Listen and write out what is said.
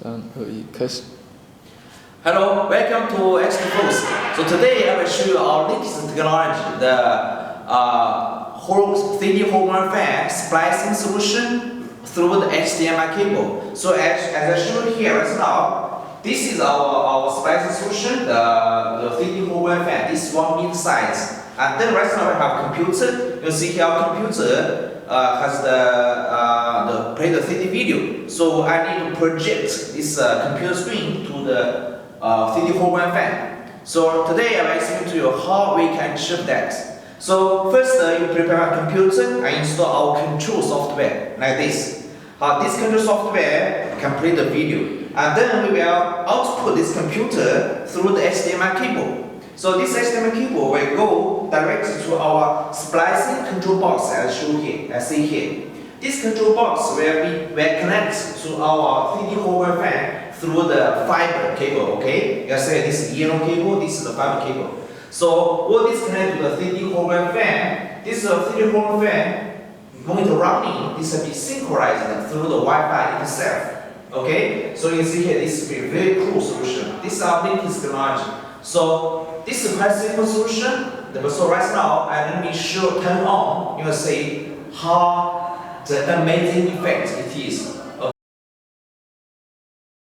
3、2、1，开始。Hello, welcome to Effortlessly. So today I will show you our latest technology, the 3D hologram fan splicing solution through the HDMI cable. So as I showed here right now, this is our splicing solution, the 3D hologram fan. This is 1 meter size. And then right now we have computer. You see here our computer has the play the 3D video. So I need to project this computer screen to the 3D hologram fan. So today I will explain to you how we can achieve that. So first you prepare a computer and install our control software like this. This control software can play the video. And then we will output this computer through the HDMI cable. So this HDMI cable will go directly to our splicing control box as shown here, as see here. This control box will connect to our 3D hologram fan through the fiber cable, okay? You say this is yellow cable, this is the fiber cable. So all this connect to the 3D hologram fan. This is a 3D hologram fan going to running. This will be synchronized through the Wi-Fi itself. Okay? So you can see here, this will be a very cool solution. This is our latest technology. So this is a quite simple solution. So right now, let me turn on. You will see how the amazing effect it is.